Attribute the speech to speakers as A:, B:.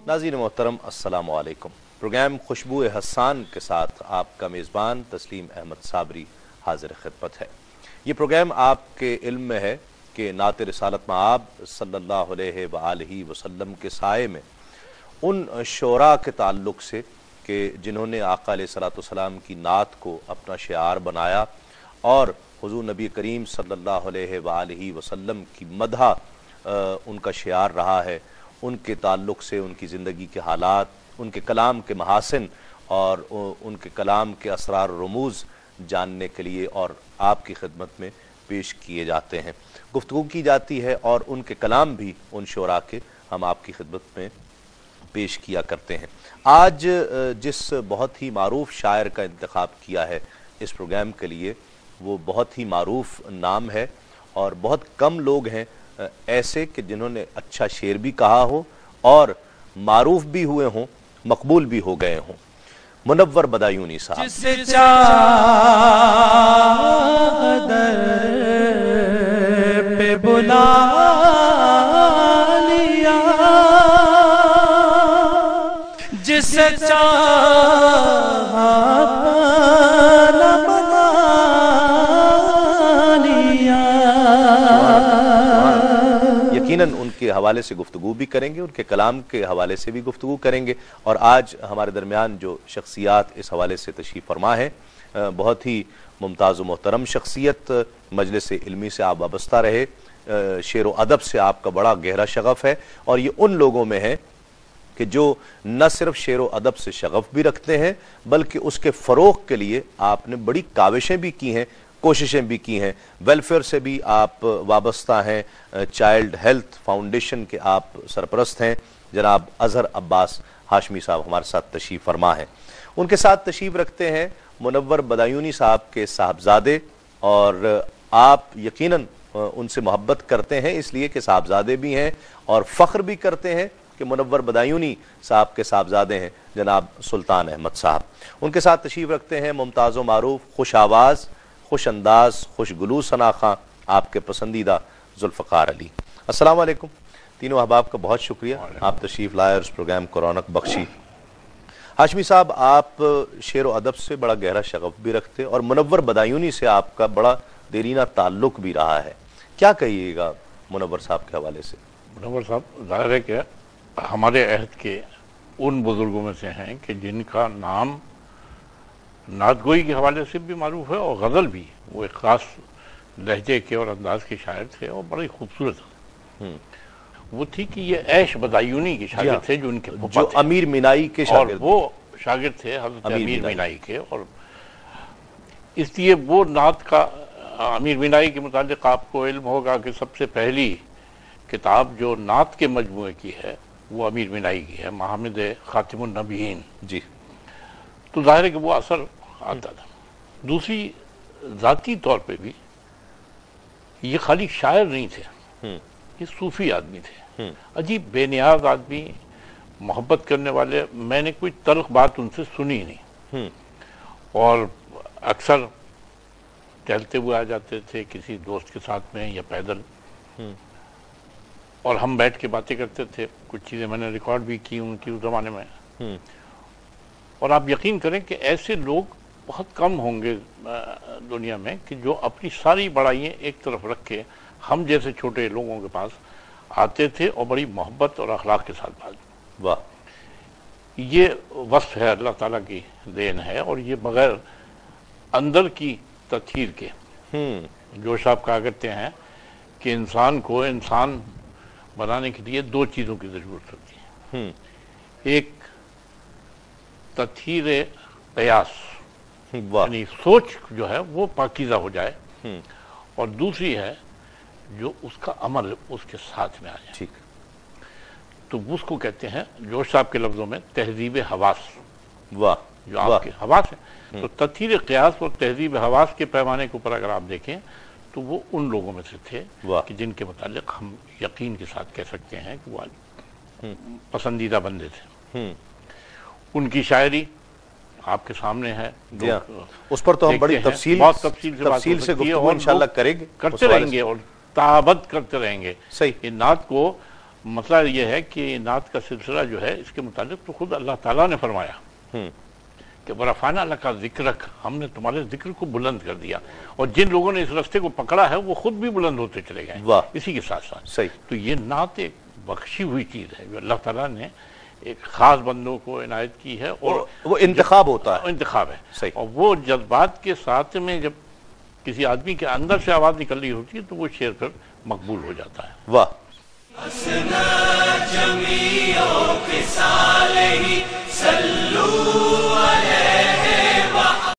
A: नाज़रीन मोहतरम अस्सलाम वालेकुम। प्रोग्राम खुशबू हसान के साथ आपका मेज़बान तस्लीम अहमद साबरी हाजिर खिदमत है। ये प्रोग्राम आपके इल्म में है कि नात रिसालत मआब सल्लल्लाहु अलैहि वसल्लम के साए में उन शोरा के ताल्लुक़ से कि जिन्होंने आका अलैहिस्सलातु वस्सलाम की नात को अपना शिआर बनाया और हुज़ूर नबी करीम सल्लल्लाहु अलैहि वसल्लम की मदह उनका शिआर रहा है, उनके ताल्लुक़ से उनकी ज़िंदगी के हालात, उनके कलाम के महासिन और उनके कलाम के असरार रमूज़ जानने के लिए और आपकी खिदमत में पेश किए जाते हैं, गुफ्तगू की जाती है और उनके कलाम भी उन शोरा के हम आपकी खिदमत में पेश किया करते हैं। आज जिस बहुत ही मारूफ शायर का इंतखाब किया है इस प्रोग्राम के लिए, वो बहुत ही मारूफ नाम है और बहुत कम लोग हैं ऐसे कि जिन्होंने अच्छा शेर भी कहा हो और मारूफ भी हुए हों, मकबूल भी हो गए हों। मुनव्वर बदायूनी साहब।
B: जिसे चाह दर पे बुला लिया, जिसे चाह बना लिया।
A: यकीनन उनके हवाले से गुफ्तगू भी करेंगे, उनके कलाम के हवाले से भी गुफ्तगू करेंगे। और आज हमारे दरमियान जो शख्सियात इस हवाले से तशरीफ़ फरमा है, बहुत ही मुमताज़ व मोहतरम शख्सियत, मजलिस इल्मी से आप वाबस्ता रहे, शेर व अदब से आपका बड़ा गहरा शगफ़ है और ये उन लोगों में है कि जो न सिर्फ शेर व अदब से शगफ़ भी रखते हैं बल्कि उसके फ़रोग़ के लिए आपने बड़ी काविशें भी की हैं, कोशिशें भी की हैं। वेलफेयर से भी आप वाबस्ता हैं, चाइल्ड हेल्थ फाउंडेशन के आप सरपरस्त हैं। जनाब अज़हर अब्बास हाशमी साहब हमारे साथ तशरीफ़ फरमा हैं। उनके साथ तशरीफ़ रखते हैं मुनव्वर बदायूनी साहब के साहबजादे, और आप यकीनन उनसे मोहब्बत करते हैं इसलिए कि साहबजादे भी हैं और फ़ख्र भी करते हैं कि मुनव्वर बदायूनी साहब के साहबजादे हैं जनाब सुल्तान अहमद साहब। उनके साथ तशरीफ़ रखते हैं मुमताज़ व मारूफ, खुश आवाज़, खुश अंदाज, खुश गुलू सना खां, आपके पसंदीदा जुल्फ़कार अली। अस्सलाम वालेकुम। तीनों अहबाब का बहुत शुक्रिया, आप तशरीफ़ लाए और इस प्रोग्राम को रौनक बख्शी। हाशमी साहब, आप शेर व अदब से बड़ा गहरा शगफ़ भी रखते और मुनव्वर बदायूनी से आपका बड़ा देरीना ताल्लुक़ भी रहा है, क्या कहिएगा मुनव्वर साहब के हवाले से?
C: मुनव्वर साहब ज़ाहिर है कि हमारे अहद के उन बुज़ुर्गों में से हैं कि जिनका नाम नातगोई के हवाले से भी मारूफ है और गज़ल भी। वो एक ख़ास लहजे के और अंदाज के शायर थे और बड़ी खूबसूरत। वो थी कि ये ऐश बदायूनी के शागिर्द थे, जो उनके
A: जो अमीर मीनाई के शागिर्द,
C: और वो शागिर्द थे हज़रत अमीर मीनाई के। और इसलिए वो नात का, अमीर मीनाई के मुतालिक आपको इल्म होगा कि सबसे पहली किताब जो नात के मजमूए की है वो अमीर मीनाई की है, महमद खातिमुन नबीयीन जी। तो ज़ाहिर है कि वो असर आता था। दूसरी ज़ाती तौर पे भी ये खाली शायर नहीं थे, ये सूफ़ी आदमी थे, अजीब बेनियाज आदमी, मोहब्बत करने वाले। मैंने कोई तल्ख़ बात उनसे सुनी नहीं। और अक्सर टहलते हुए आ जाते थे किसी दोस्त के साथ में या पैदल, और हम बैठ के बातें करते थे। कुछ चीज़ें मैंने रिकॉर्ड भी की उनकी उस ज़माने में। और आप यकीन करें कि ऐसे लोग बहुत कम होंगे दुनिया में कि जो अपनी सारी बड़ाइयाँ एक तरफ रख के हम जैसे छोटे लोगों के पास आते थे और बड़ी मोहब्बत और अखलाक के साथ बात।
A: वाह,
C: ये वस्फ है, अल्लाह ताला की देन है। और ये बग़ैर अंदर की तत्हीर के, जो साहब कहा करते हैं कि इंसान को इंसान बनाने के लिए दो चीज़ों की ज़रूरत होती है। एक तत्हीर क़यास, यानी सोच जो है वो पाकीज़ा हो जाए, और दूसरी है जो उसका अमल उसके साथ में आ जाए।
A: ठीक।
C: तो उसको कहते हैं जोश साहब के लफ्ज़ों में तहज़ीब हवास।
A: वाह,
C: जो आपके हवास है। तो तत्हीर क़यास और तहज़ीब हवास के पैमाने के ऊपर अगर आप देखें तो वो उन लोगों में से थे कि जिनके मुतालिक हम यकीन के साथ कह सकते हैं कि वो पसंदीदा बंदे थे। उनकी शायरी आपके सामने है,
A: उस पर तो हम बड़ी बहुत तफसील से गुफ्तगू इंशाअल्लाह करेंगे,
C: करते रहेंगे और ताबद करते रहेंगे।
A: सही।
C: ये नात को مسئلہ یہ ہے کہ نعت کا سلسلہ جو ہے اس کے متعلق تو خود اللہ تعالیٰ نے فرمایا کہ ورفعنا لک ذکرک، ہم نے تمہارے ذکر کو بلند کر دیا، اور جن لوگوں نے اس راستے کو پکڑا ہے وہ خود بھی بلند ہوتے چلے گئے اسی کے ساتھ ساتھ۔
A: صحیح۔
C: تو یہ نعت ایک بخشی ہوئی چیز ہے جو اللہ تعالیٰ نے ایک خاص بندوں کو عنایت کی ہے، اور
A: وہ انتخاب ہوتا ہے،
C: انتخاب ہے۔
A: صحیح۔
C: اور وہ جذبات کے ساتھ میں جب کسی آدمی کے اندر سے آواز نکل رہی ہوتی ہے تو وہ شعر پھر مقبول ہو جاتا ہے۔
A: واہ۔
B: جميع خصاله صلوا